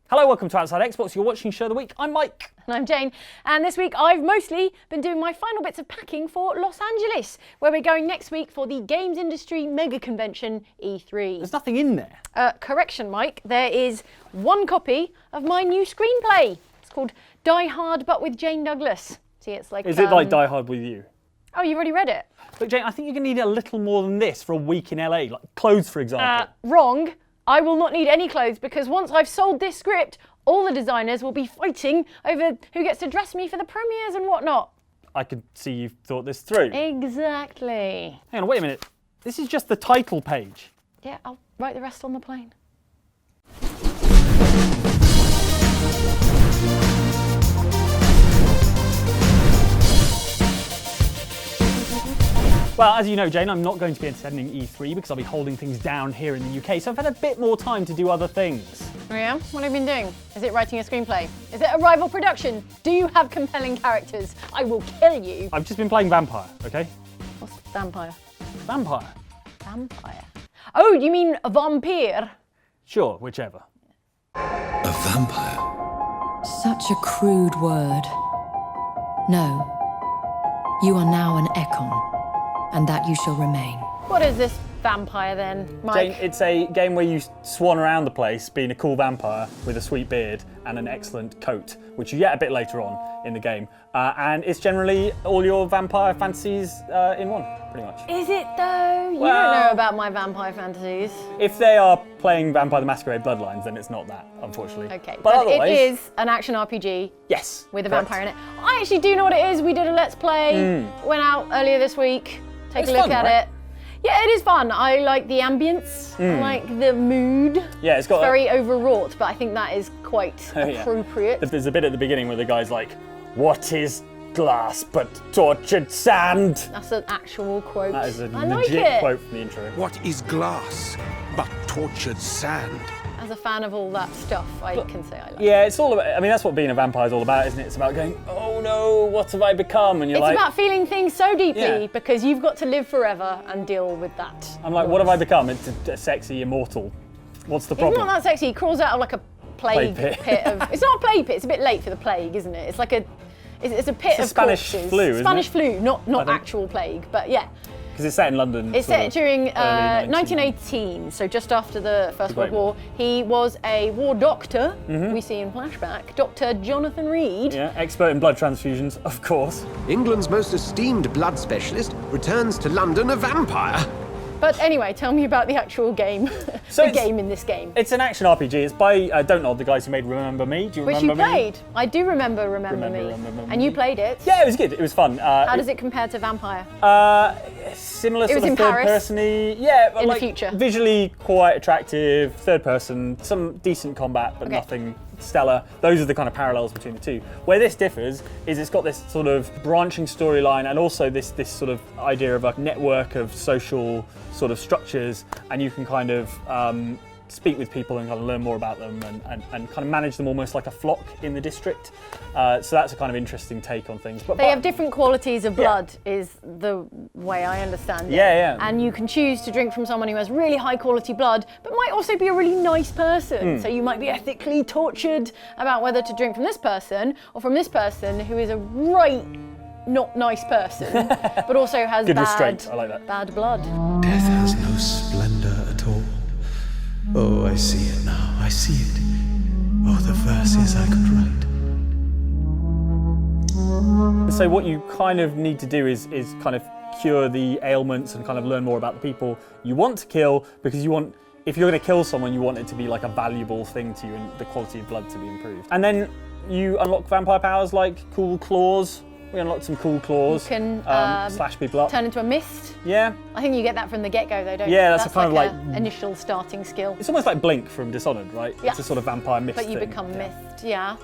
Hello, welcome to Outside Xbox. You're watching Show of the Week. I'm Mike. And I'm Jane. And this week I've mostly been doing my final bits of packing for Los Angeles, where we're going next week for the games industry mega convention, E3. There's nothing in there. Correction, Mike. There is one copy of my new screenplay. It's called Die Hard, but with Jane Douglas. See, it's like... Is it like Die Hard with you? Oh, you've already read it? Look, Jane, I think you're going to need a little more than this for a week in LA, like clothes, for example. Wrong. I will not need any clothes because once I've sold this script, all the designers will be fighting over who gets to dress me for the premieres and whatnot. I could see you've thought this through. Exactly. Hang on, wait a minute. This is just the title page. Yeah, I'll write the rest on the plane. Well, as you know, Jane, I'm not going to be attending E3 because I'll be holding things down here in the UK, so I've had a bit more time to do other things. Oh yeah? What have you been doing? Is it writing a screenplay? Is it a rival production? Do you have compelling characters? I will kill you. I've just been playing Vampyr, okay? What's Vampyr? Vampyr. Vampyr. Oh, you mean a Vampyr? Sure, whichever. A vampire? Such a crude word. No. You are now an Ekon, and that you shall remain. What is this Vampyr then, Mike? Jane, it's a game where you swan around the place being a cool vampire with a sweet beard and an excellent coat, which you get a bit later on in the game. And it's generally all your vampire fantasies in one, pretty much. Is it though? You don't know about my vampire fantasies. If they are playing Vampire the Masquerade Bloodlines, then it's not that, unfortunately. Okay, but it is an action RPG. Yes. With a correct. vampire in it. I actually do know what it is. We did a Let's Play. Went out earlier this week. Take It's a look fun, at right? it. Yeah, it is fun. I like the ambience. I like the mood. Yeah, it's got very overwrought, but I think that is quite Oh, yeah. appropriate. There's a bit at the beginning where the guy's like, "What is glass but tortured sand?" That's an actual quote. That is a I like legit it. quote from the intro. What is glass but tortured sand? As a fan of all that stuff, I can say I like it. Yeah, it's all about, I mean, that's what being a vampire is all about, isn't it? It's about going, oh no, what have I become? And you're It's like, about feeling things so deeply Yeah. because you've got to live forever and deal with that. I'm like, what have I become? It's a sexy immortal. What's the It's problem? not that sexy. He crawls out of like a plague Plague pit. pit of... It's not a plague pit. It's a bit late for the plague, isn't it? It's like a... It's a pit It's a of Spanish corpses. flu, isn't Spanish it? flu, not think. actual plague, but yeah. Because it's set in London. It's sort set of during early 1918, so just after the First Great World War. He was a war doctor, we see in flashback, Dr. Jonathan Reed. Yeah, expert in blood transfusions, of course. England's most esteemed blood specialist returns to London a vampire. But anyway, tell me about the actual game, So the it's- game in this game. It's an action RPG. It's by, Don't Nod, the guys who made Remember Me. Do you Which remember you me? played. I do remember Remember Me. And you played it. Yeah, it was good. It was fun. How does it compare to Vampire? Similar It was sort in of third Paris? person-y. Yeah, but In the like future? visually quite attractive, third person, some decent combat, but Okay. nothing stellar. Those are the kind of parallels between the two. Where this differs is it's got this sort of branching storyline and also this sort of idea of a network of social sort of structures, and you can kind of speak with people and kind of learn more about them and kind of manage them almost like a flock in the district. So that's a kind of interesting take on things. But They have different qualities of Yeah. blood, is the way I understand it. Yeah, yeah. And you can choose to drink from someone who has really high quality blood, but might also be a really nice person. So you might be ethically tortured about whether to drink from this person or from this person who is a right not nice person, but also has Good bad, restraint, I like that. bad blood. Death has no splendor at all. Oh, I see it now, I see it. Oh, the verses I could write. So what you kind of need to do is kind of cure the ailments and kind of learn more about the people you want to kill, because you want, if you're going to kill someone, you want it to be like a valuable thing to you and the quality of blood to be improved. And then you unlock vampire powers like cool claws. We unlocked some cool claws. You can slash people up. turn into a mist. Yeah. I think you get that from the get-go though, don't you? Yeah, that's a kind of like like- an initial starting skill. It's almost like Blink from Dishonored, right? Yeah. It's a sort of vampire mist But you thing. become mist, yeah.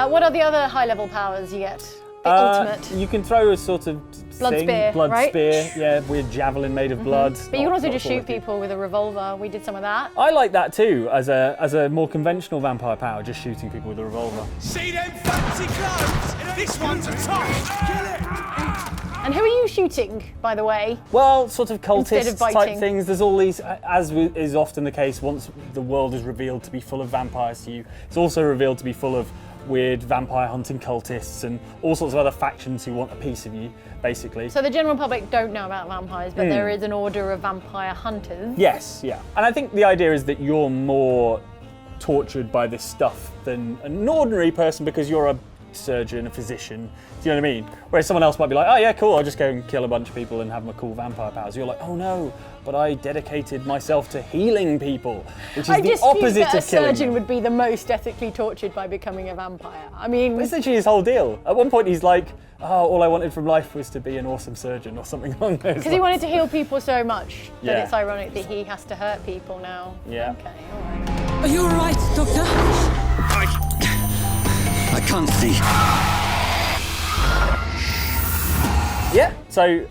What are the other high-level powers you get? The ultimate. You can throw a sort of Blood thing, spear, blood right? spear, yeah, weird javelin made of blood. But you can also Not just at all shoot people with a revolver. We did some of that. I like that too, as a more conventional vampire power, just shooting people with a revolver. See them fancy clothes? This one's a top. Kill it! And who are you shooting, by the way? Well, sort of Instead of cultist type biting. things. There's all these, as is often the case, once the world is revealed to be full of vampires to you, it's also revealed to be full of weird vampire hunting cultists and all sorts of other factions who want a piece of you, basically. So the general public don't know about vampires, but there is an order of vampire hunters. Yes, yeah. And I think the idea is that you're more tortured by this stuff than an ordinary person because you're a surgeon, a physician. Do you know what I mean? Whereas someone else might be like, oh yeah, cool, I'll just go and kill a bunch of people and have my cool vampire powers. You're like, oh no, but I dedicated myself to healing people, which is I the dispute opposite that a of killing surgeon them. would be the most ethically tortured by becoming a vampire. I mean, That's literally his whole deal. At one point he's like, oh, all I wanted from life was to be an awesome surgeon or something along those lines. because he wanted to heal people so much that Yeah. it's ironic that he has to hurt people now. Yeah. Okay, all right. Are you all right, Doctor? I can't see. Yeah, so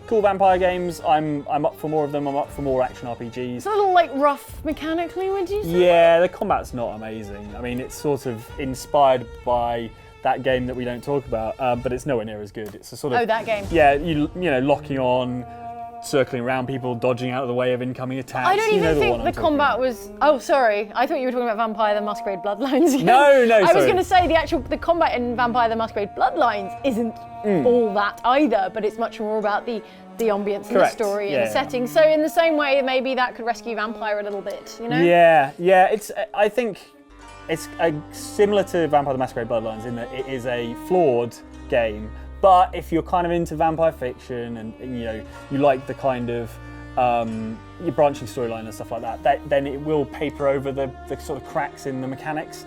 cool vampire games. I'm up for more of them. I'm up for more action RPGs. It's a little like rough mechanically, would you say? Yeah, the combat's not amazing. I mean, it's sort of inspired by that game that we don't talk about, but it's nowhere near as good. It's a sort of Oh, that game. Yeah, you know, locking on, circling around people, dodging out of the way of incoming attacks. I don't You know even the one think I'm the talking combat about. was. Oh, sorry. I thought you were talking about Vampire: The Masquerade Bloodlines. again. No, I was sorry. going to say the combat in Vampire: The Masquerade Bloodlines isn't all that either, but it's much more about the ambience and the Correct. story and Yeah. the setting. So in the same way, maybe that could rescue Vampire a little bit. You know? Yeah. It's. I think it's similar to Vampire: The Masquerade Bloodlines in that it is a flawed game. But if you're kind of into vampire fiction and you know you like the kind of your branching storyline and stuff like that, then it will paper over the sort of cracks in the mechanics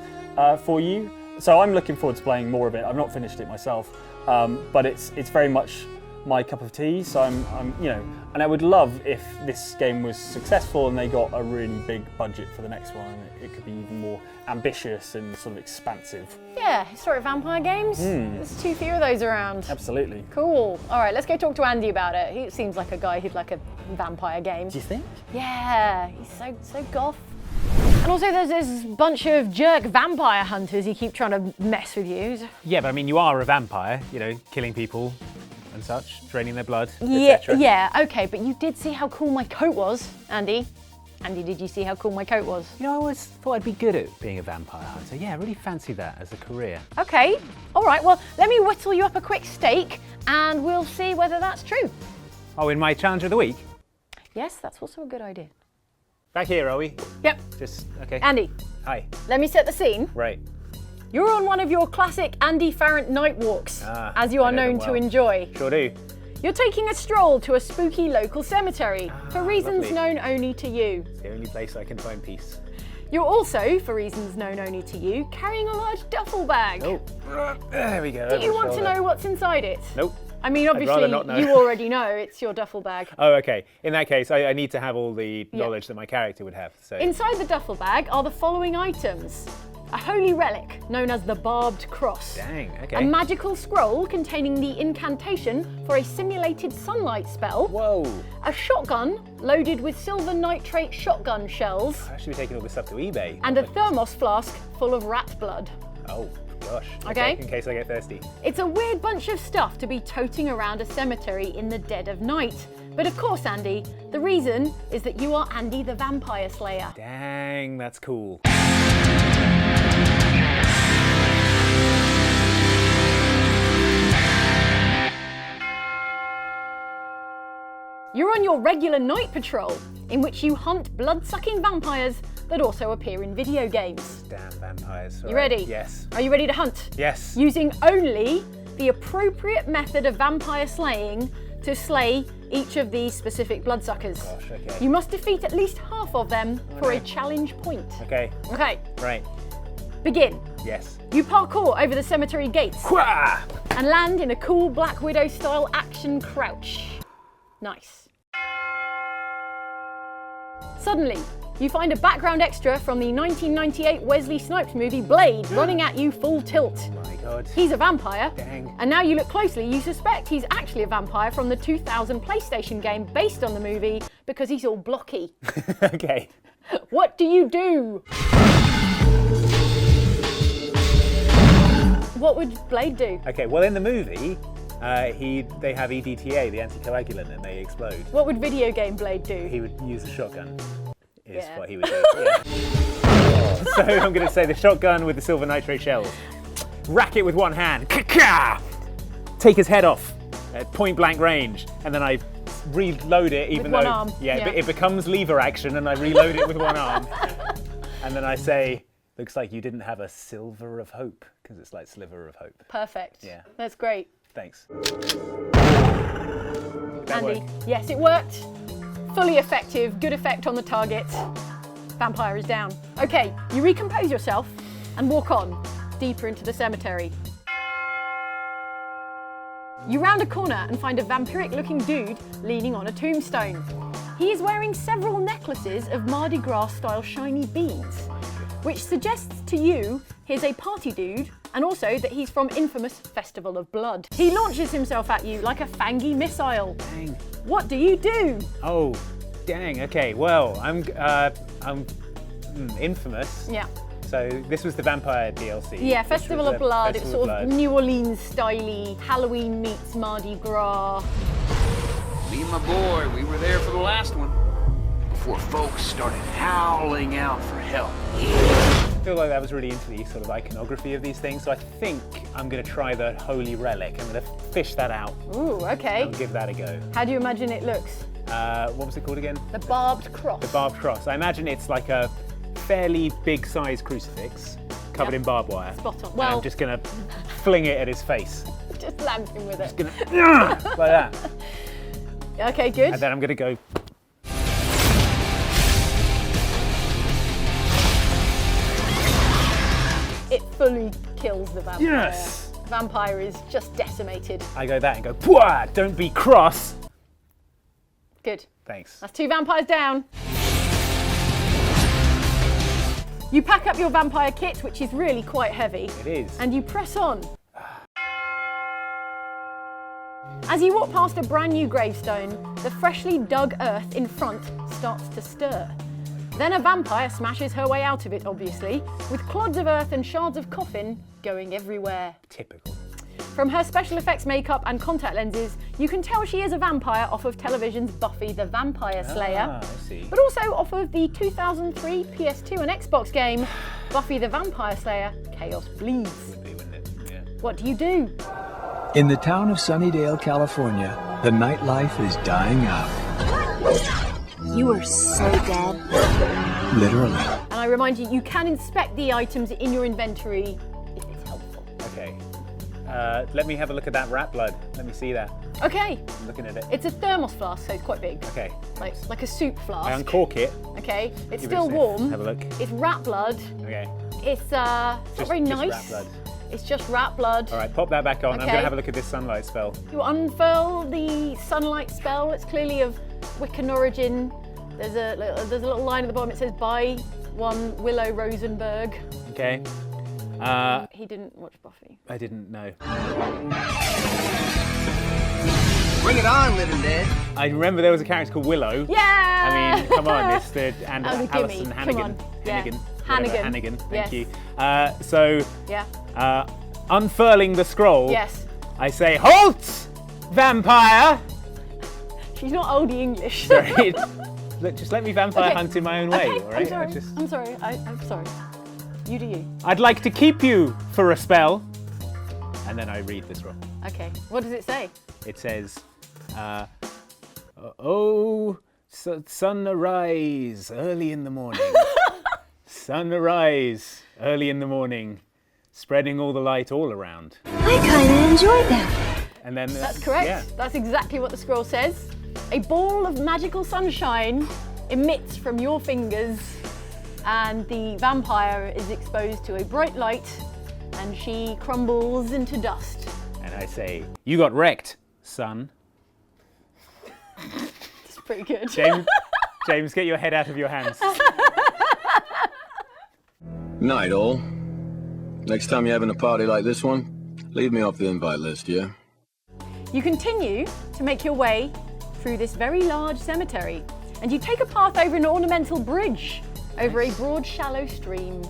for you. So I'm looking forward to playing more of it. I've not finished it myself, but it's very much my cup of tea. So I'm you know, and I would love if this game was successful and they got a really big budget for the next one. It could be even more ambitious and sort of expansive. Yeah, historic vampire games. There's too few of those around. Absolutely. Cool. All right, let's go talk to Andy about it. He seems like a guy who'd like a vampire game. Do you think? Yeah, he's so goth. And also there's this bunch of jerk vampire hunters who keep trying to mess with you. Yeah, but I mean, you are a vampire, you know, killing people and such, draining their blood, Yeah, etc. yeah, okay, but you did see how cool my coat was, Andy. Andy, did you see how cool my coat was? You know, I always thought I'd be good at being a vampire hunter. Yeah, I really fancy that as a career. Okay, all right, well, let me whittle you up a quick steak and we'll see whether that's true. Oh, in my challenge of the week? Yes, that's also a good idea. Back here, are we? Yep, Just, okay. Andy, Hi. let me set the scene. Right. You're on one of your classic Andy Farrant night walks, as you I are know them known to well. enjoy. Sure do. You're taking a stroll to a spooky local cemetery, for reasons lovely. known only to you. It's the only place I can find peace. You're also, for reasons known only to you, carrying a large duffel bag. Oh, there we go. Do you want to know what's inside it? Nope. I mean, rather obviously, not know. you already know it's your duffel bag. Oh, okay. In that case, I need to have all the knowledge that my character would have. So. Inside the duffel bag are the following items. A holy relic, known as the Barbed Cross. Dang, A okay. magical scroll containing the incantation for a simulated sunlight spell. Whoa. A shotgun loaded with silver nitrate shotgun shells. I should be taking all this stuff to eBay. And a thermos flask full of rat blood. Oh, gosh. Okay. In case I get thirsty. It's a weird bunch of stuff to be toting around a cemetery in the dead of night. But of course, Andy, the reason is that you are Andy the Vampire Slayer. Dang, that's cool. You're on your regular night patrol, in which you hunt blood-sucking vampires that also appear in video games. Damn vampires. You ready? Yes. Are you ready to hunt? Yes. Using only the appropriate method of vampire slaying to slay each of these specific bloodsuckers. Gosh, okay. You must defeat at least half of them for a challenge point. Okay. Okay, Right. begin. Yes. You parkour over the cemetery gates Quah! and land in a cool Black Widow style action crouch. Nice. Suddenly, you find a background extra from the 1998 Wesley Snipes movie Blade running at you full tilt. Oh my god. He's a vampire. Dang. And now you look closely, you suspect he's actually a vampire from the 2000 PlayStation game based on the movie because he's all blocky. Okay. What do you do? What would Blade do? Okay, well in the movie, They have EDTA, the anticoagulant, and they explode. What would video game Blade do? He would use a shotgun, is Yeah. what he would do. Yeah. So I'm going to say the shotgun with the silver nitrate shells. Rack it with one hand. Take his head off at point blank range, and then I reload it even With though one arm. Yeah. it becomes lever action, and I reload it with one arm. And then I say, looks like you didn't have a silver of hope, because it's like sliver of hope. Perfect. Yeah. That's great. Thanks. Andy, yes, it worked. Fully effective, good effect on the target. Vampire is down. Okay, you recompose yourself and walk on, deeper into the cemetery. You round a corner and find a vampiric-looking dude leaning on a tombstone. He is wearing several necklaces of Mardi Gras-style shiny beads, which suggests to you he's a party dude, and also that he's from infamous Festival of Blood. He launches himself at you like a fangy missile. Dang. What do you do? Oh, dang. Okay. Well, I'm infamous. Yeah. So this was the Vampire DLC. Yeah, which Festival was of the Blood. It's Festival sort of of Blood. New Orleans styly. Halloween meets Mardi Gras. Me and my boy, we were there for the last one. Before folks started howling out for help. I feel like I was really into the sort of iconography of these things, so I think I'm going to try the Holy Relic. I'm going to fish that out Ooh, okay. and give that a go. How do you imagine it looks? What was it called again? The barbed cross. The barbed cross. I imagine it's like a fairly big size crucifix covered Yep. in barbed wire. Spot on. And Well, I'm just going to fling it at his face. just lamp him with it. Like that. Okay, good. And then I'm going to go. It fully kills the vampire. Yes! Vampire is just decimated. I go that and go, Pwah! Don't be cross. Good. Thanks. That's 2 vampires down. You pack up your vampire kit, which is really quite heavy. It is. And you press on. As you walk past a brand new gravestone, the freshly dug earth in front starts to stir. Then a vampire smashes her way out of it, obviously, with clods of earth and shards of coffin going everywhere. Typical. From her special effects makeup and contact lenses, you can tell she is a vampire off of television's Buffy the Vampire Slayer, Ah, I see. but also off of the 2003 PS2 and Xbox game, Buffy the Vampire Slayer Chaos Bleeds. Would be, wouldn't it? Yeah. What do you do? In the town of Sunnydale, California, the nightlife is dying out. You are so dead. Literally. And I remind you, you can inspect the items in your inventory if it's helpful. Okay. Let me have a look at that rat blood. Let me see that. Okay, I'm looking at it. it's a thermos flask, so it's quite big. Okay. Like a soup I flask. uncork it. Okay, it's Give it a still sniff. warm. Have a look. It's rat blood. Okay. It's not very just nice. rat blood. It's just rat blood. All right, pop that back on. I'm Okay. going to have a look at this sunlight spell. You unfurl the sunlight spell. It's clearly of Wiccan origin. There's a little line at the bottom. It says by one Willow Rosenberg. Okay. He didn't watch Buffy. I didn't know. Bring it on, little Ned. I remember there was a character called Willow. Yeah. I mean, come on, it's the and That was a gimme. Alison Come Hannigan. on. Yeah. Hannigan. Hannigan. Whatever, Hannigan. Thank Yes. you. So, Yeah. unfurling the scroll, Yes. I say, "Halt, vampire!" She's not oldie English. Sorry. Look, just let me vampire Okay. hunt in my own way, Okay, all right? I'm sorry. I'm sorry. You do you. I'd like to keep you for a spell. And then I read the scroll. Okay. What does it say? It says, "Oh, sun arise early in the morning. Sun arise early in the morning, spreading all the light all around." I kinda enjoyed that. And then That's correct. Yeah. That's exactly what the scroll says. A ball of magical sunshine emits from your fingers, and the vampire is exposed to a bright light, and she crumbles into dust. And I say, "You got wrecked, son." It's pretty good. James, get your head out of your hands. Night, all. Next time you're having a party like this one, leave me off the invite list, yeah? You continue to make your way through this very large cemetery, and you take a path over an ornamental bridge over a broad, shallow stream.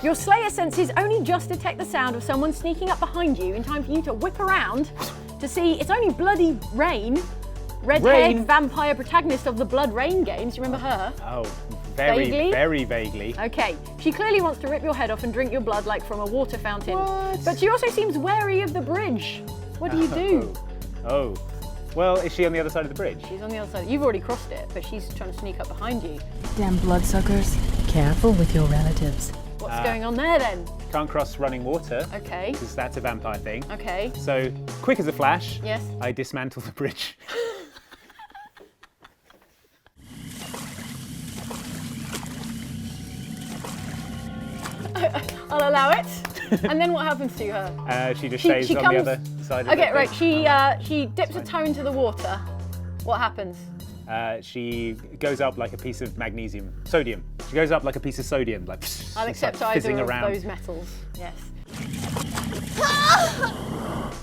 Your Slayer senses only just detect the sound of someone sneaking up behind you in time for you to whip around to see it's only bloody Rain, red-haired vampire protagonist of the Blood Rain games. Do you remember her? Oh, very, Vaguely? very vaguely. Okay, she clearly wants to rip your head off and drink your blood like from a water fountain. What? But she also seems wary of the bridge. What do you do? Oh. Well, is she on the other side of the bridge? She's on the other side. You've already crossed it, but she's trying to sneak up behind you. Damn bloodsuckers. Careful with your relatives. What's going on there then? Can't cross running water. Okay. Because that's a vampire thing. Okay. So, quick as a flash, Yes. I dismantle the bridge. I'll allow it. And then what happens to her? She just stays on the other side of the Okay, bridge. right. She dips a toe into the water. What happens? She goes up like a piece of sodium. She goes up like a piece of sodium, like I'll she's accept like either fizzing of around. those metals. Yes.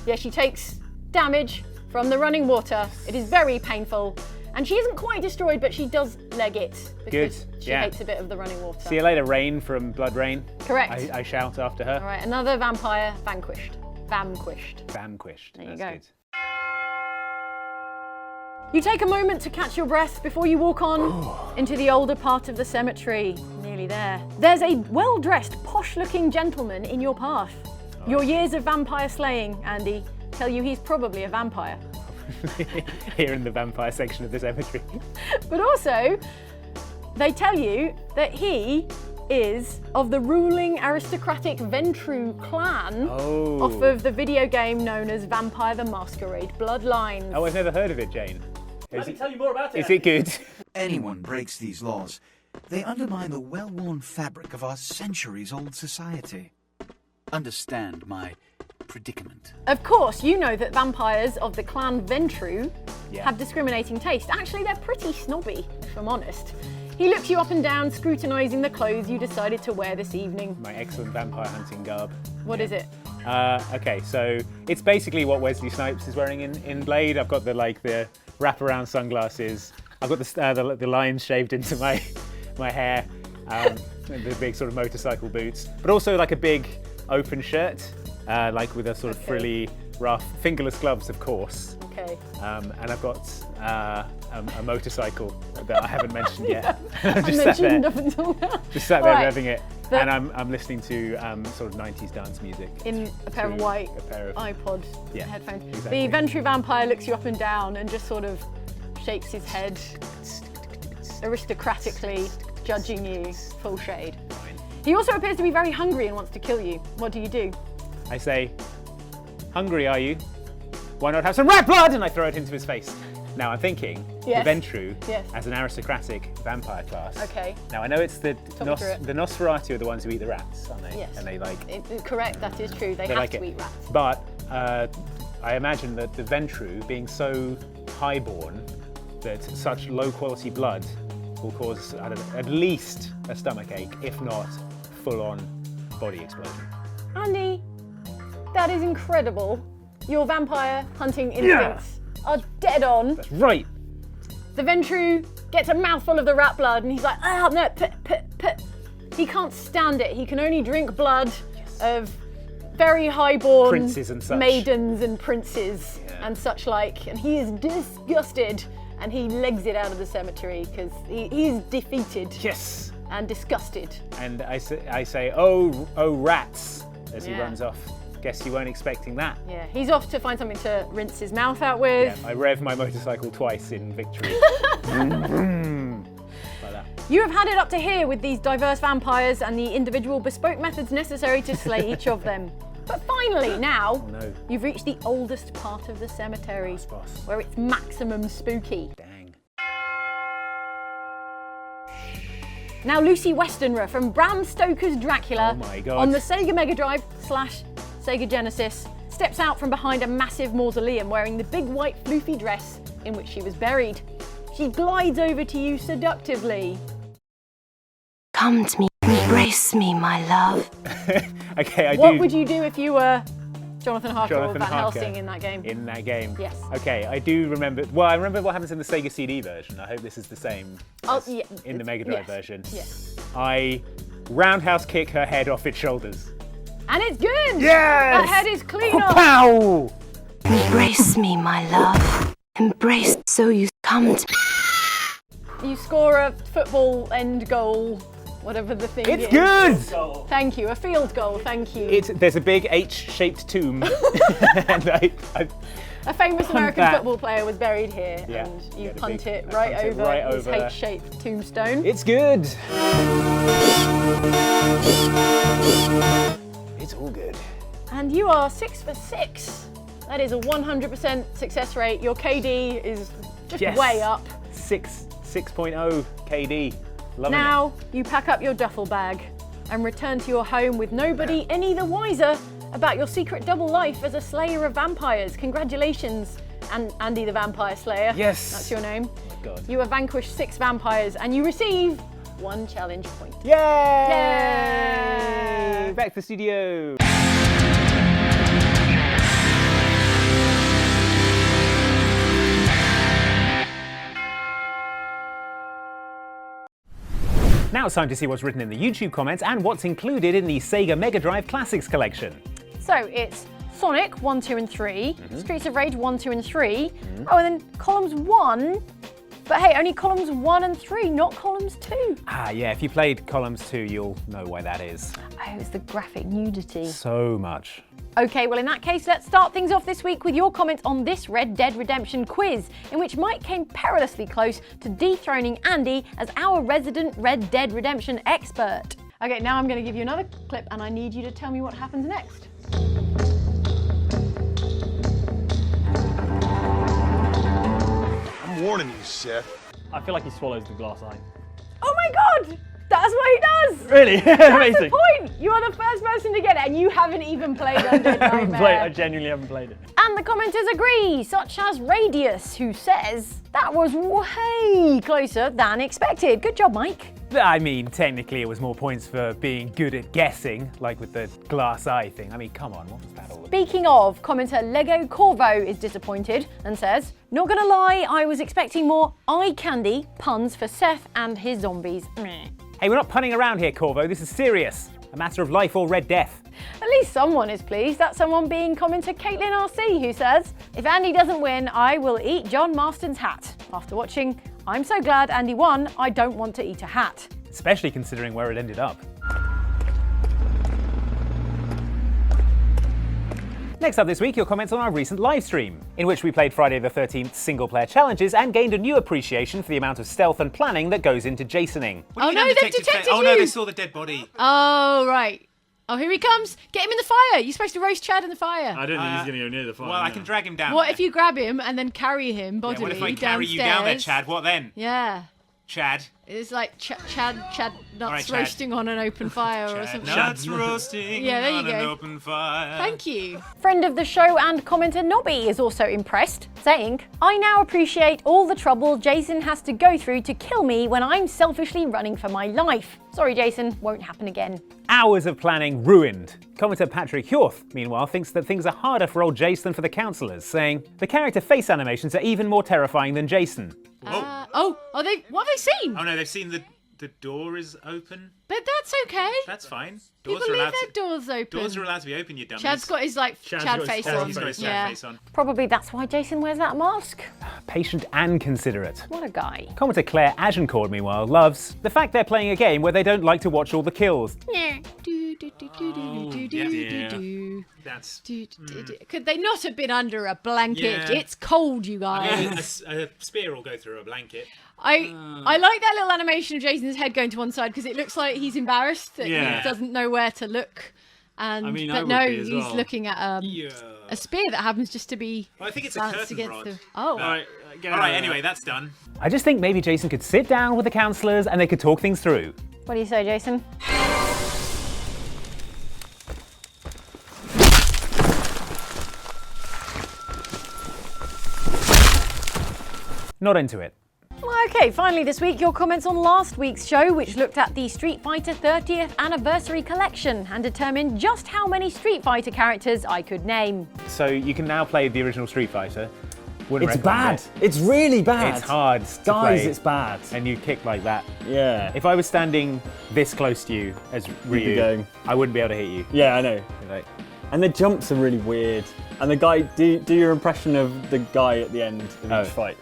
Yeah, she takes damage from the running water. It is very painful. And she isn't quite destroyed, but she does leg it because she hates a bit of the running water. See you later, Rain from Blood Rain. Correct. I shout after her. All right, another vampire vanquished. Vanquished. There you That's go. good. You take a moment to catch your breath before you walk on into the older part of the cemetery. Nearly there. There's a well-dressed, posh-looking gentleman in your path. Your years of vampire slaying, Andy, tell you he's probably a vampire. Here in the vampire section of the cemetery. But also, they tell you that he is of the ruling aristocratic Ventru clan off of the video game known as Vampire the Masquerade Bloodlines. Oh, I've never heard of it, Jane. Let me tell you more about it. Is it good? Anyone breaks these laws, they undermine the well-worn fabric of our centuries-old society. Understand my predicament. Of course, you know that vampires of the clan Ventru have discriminating taste. Actually, they're pretty snobby, if I'm honest. He looks you up and down, scrutinising the clothes you decided to wear this evening. My excellent vampire hunting garb. What is it? Okay, so it's basically what Wesley Snipes is wearing in Blade. I've got the wraparound sunglasses. I've got the lines shaved into my hair, the big sort of motorcycle boots, but also like a big open shirt, like with a sort of frilly, rough, fingerless gloves, of course. Okay. And I've got a motorcycle that I haven't mentioned yet. Just mentioned up until now. Just sat there Right. revving it. And I'm listening to sort of 90s dance music. In a pair of white iPod headphones. Exactly. The Ventru vampire looks you up and down and just sort of shakes his head, aristocratically judging you, full shade. Fine. He also appears to be very hungry and wants to kill you. What do you do? I say, hungry are you? Why not have some rat blood? And I throw it into his face. Now I'm thinking, Yes. the Ventru Yes. as an aristocratic vampire class. Okay. Now I know it's the me through it. Nosferatu are the ones who eat the rats, aren't they? Yes. And they like. Correct, that is true. They have like to it. eat rats. But I imagine that the Ventru, being so highborn, that such low quality blood will cause at least a stomach ache, if not full-on body explosion. Andy, that is incredible. Your vampire hunting instincts are dead on. That's right. The Ventru gets a mouthful of the rat blood and he's like, no, put. He can't stand it. He can only drink blood of very highborn Princes and such. maidens and princes and such like. And he is disgusted and he legs it out of the cemetery because he's defeated. Yes. And disgusted. And I say, oh rats, as he Yeah. runs off. Guess you weren't expecting that. Yeah, he's off to find something to rinse his mouth out with. Yeah, I rev my motorcycle twice in victory. Like that. You have had it up to here with these diverse vampires and the individual bespoke methods necessary to slay each of them. But finally, now, you've reached the oldest part of the cemetery, where it's maximum spooky. Dang. Now, Lucy Westenra from Bram Stoker's Dracula Oh my God. on the Sega Mega Drive / Sega Genesis steps out from behind a massive mausoleum wearing the big white floofy dress in which she was buried. She glides over to you seductively. Come to me, embrace me, my love. Okay, What would you do if you were Jonathan Harker or Jonathan Van Harker Helsing in that game? In that game? Yes. Okay, I do remember. Well, I remember what happens in the Sega CD version. I hope this is the same as in the Mega Drive version. Yes. I roundhouse kick her head off its shoulders. And it's good! Yes! That head is clean off! Pow! Embrace me, my love. Embrace so you come to. You score a football end goal, whatever the thing is. It's good! Thank you, a field goal, thank you. There's a big H-shaped tomb. And a famous American that. football player was buried here, Yeah, and you yeah, the punt big- it right punt it over right his over. H-shaped tombstone. It's good. It's all good. And you are 6 for 6. That is a 100% success rate. Your KD is just Yes. way up. 6.0 KD. Loving Now you pack up your duffel bag and return to your home with nobody any the wiser about your secret double life as a slayer of vampires. Congratulations, Andy the Vampire Slayer. Yes. That's your name. it. Oh my God. You have vanquished 6 vampires and you receive 1 challenge point. Yay! Yay! Back to the studio. Now it's time to see what's written in the YouTube comments and what's included in the Sega Mega Drive Classics collection. So it's Sonic 1, 2 and 3, Streets of Rage 1, 2 and 3, oh and then columns 1, but hey, only columns 1 and 3, not columns 2. Ah, yeah, if you played columns 2, you'll know why that is. Oh, it's the graphic nudity. So much. Okay, well in that case, let's start things off this week with your comments on this Red Dead Redemption quiz, in which Mike came perilously close to dethroning Andy as our resident Red Dead Redemption expert. Okay, now I'm going to give you another clip and I need you to tell me what happens next. I'm warning you, Seth. I feel like he swallows the glass eye. Oh my god! That's what he does! Really? That's Amazing. the point! You are the first person to get it and you haven't even played Undead Nightmare. I genuinely haven't played it. And the commenters agree, such as Radius, who says, that was way closer than expected. Good job, Mike. I mean, technically it was more points for being good at guessing, like with the glass eye thing. I mean, come on, what was that all about? Speaking of, commenter Lego Corvo is disappointed and says, not gonna lie, I was expecting more eye candy puns for Seth and his zombies. Meh. Hey, we're not punning around here, Corvo. This is serious. A matter of life or red death. At least someone is pleased. That someone being commenter Caitlin RC, who says, if Andy doesn't win, I will eat John Marston's hat. After watching, I'm so glad Andy won, I don't want to eat a hat. Especially considering where it ended up. Next up this week, your comments on our recent live stream, in which we played Friday the 13th single-player challenges and gained a new appreciation for the amount of stealth and planning that goes into Jasoning. Oh no, they've detected you! Oh no, they saw the dead body. Oh, right. Oh, here he comes. Get him in the fire. You're supposed to roast Chad in the fire. I don't think he's going to go near the fire. Well, I can drag him down. What if you grab him and then carry him bodily What if I downstairs? carry you down there, Chad? What then? Yeah. Chad? It's like Chad nuts right, Chad. roasting on an open fire or Chad something. nuts roasting Yeah, there you on an go. open fire. Thank you. Friend of the show and commenter Nobby is also impressed, saying, I now appreciate all the trouble Jason has to go through to kill me when I'm selfishly running for my life. Sorry, Jason, won't happen again. Hours of planning ruined. Commenter Patrick Hjorth, meanwhile, thinks that things are harder for old Jace than for the counsellors, saying, the character face animations are even more terrifying than Jason. What have they seen? Oh no, they've seen the door is open. But that's okay. That's fine. People leave their doors open. Doors are allowed to be open, you dummies. Chad's got his Chad face on. He's got his yeah. face on. Probably that's why Jason wears that mask. Patient and considerate. What a guy. Commenter Claire Agincourt, meanwhile, loves the fact they're playing a game where they don't like to watch all the kills. That's... Could they not have been under a blanket? Yeah. It's cold, you guys. A spear will go through a blanket. I like that little animation of Jason's head going to one side because it looks like he's embarrassed that he doesn't know where to look. And I mean, but I would no, be as he's well. looking at a spear that happens just to be. Well, I think it's a balanced curtain against rod. Oh, All right, anyway, that's done. I just think maybe Jason could sit down with the counsellors and they could talk things through. What do you say, Jason? Not into it. Okay, finally this week, your comments on last week's show, which looked at the Street Fighter 30th Anniversary Collection and determined just how many Street Fighter characters I could name. So you can now play the original Street Fighter, Wouldn't It's recommend bad. it. It's really bad. It's hard to Guys, play. it's bad. And you kick like that. Yeah. If I was standing this close to you as Ryu, going. I wouldn't be able to hit you. Yeah, I know. Like, And the jumps are really weird. And the guy, do your impression of the guy at the end of each fight.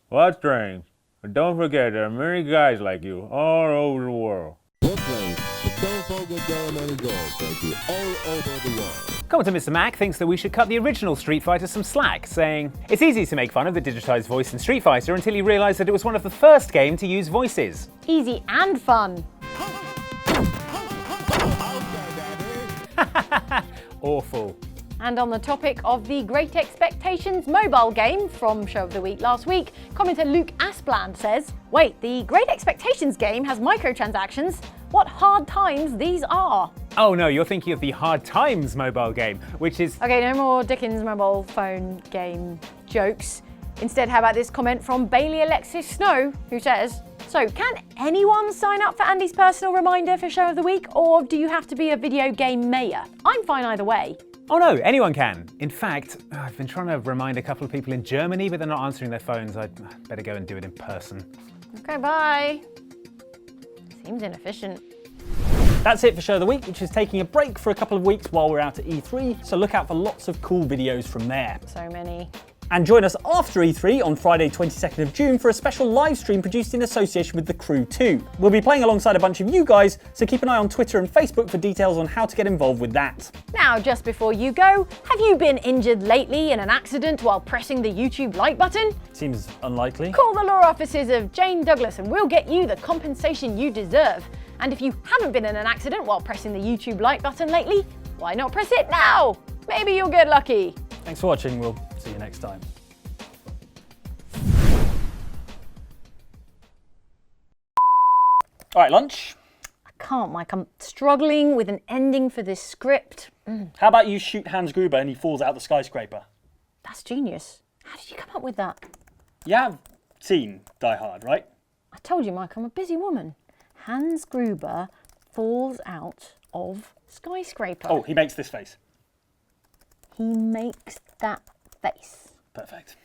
what's strange? But don't forget, there are many guys like you all over the world. Brooklyn, but don't forget there are many girls like you all over the world. Commenter Mr. Mac thinks that we should cut the original Street Fighter some slack, saying, it's easy to make fun of the digitized voice in Street Fighter until you realise that it was one of the first games to use voices. Easy and fun. Awful. And on the topic of the Great Expectations mobile game from Show of the Week last week, commenter Luke Aspland says, wait, the Great Expectations game has microtransactions? What hard times these are. Oh no, you're thinking of the Hard Times mobile game, which is... Okay, no more Dickens mobile phone game jokes. Instead, how about this comment from Bailey Alexis Snow, who says, so can anyone sign up for Andy's personal reminder for Show of the Week, or do you have to be a video game mayor? I'm fine either way. Oh no, anyone can. In fact, I've been trying to remind a couple of people in Germany, but they're not answering their phones. I'd better go and do it in person. Okay, bye. Seems inefficient. That's it for Show of the Week, which is taking a break for a couple of weeks while we're out at E3, so look out for lots of cool videos from there. So many. And join us after E3 on Friday 22nd of June for a special live stream produced in association with The Crew 2. We'll be playing alongside a bunch of you guys, so keep an eye on Twitter and Facebook for details on how to get involved with that. Now, just before you go, have you been injured lately in an accident while pressing the YouTube like button? Seems unlikely. Call the law offices of Jane Douglas and we'll get you the compensation you deserve. And if you haven't been in an accident while pressing the YouTube like button lately, why not press it now? Maybe you'll get lucky. Thanks for watching, we'll see you next time. All right, lunch. I can't, Mike. I'm struggling with an ending for this script. How about you shoot Hans Gruber and he falls out the skyscraper? That's genius. How did you come up with that? You have seen Die Hard, right? I told you, Mike, I'm a busy woman. Hans Gruber falls out of skyscraper. Oh, he makes this face. He makes that face. Perfect.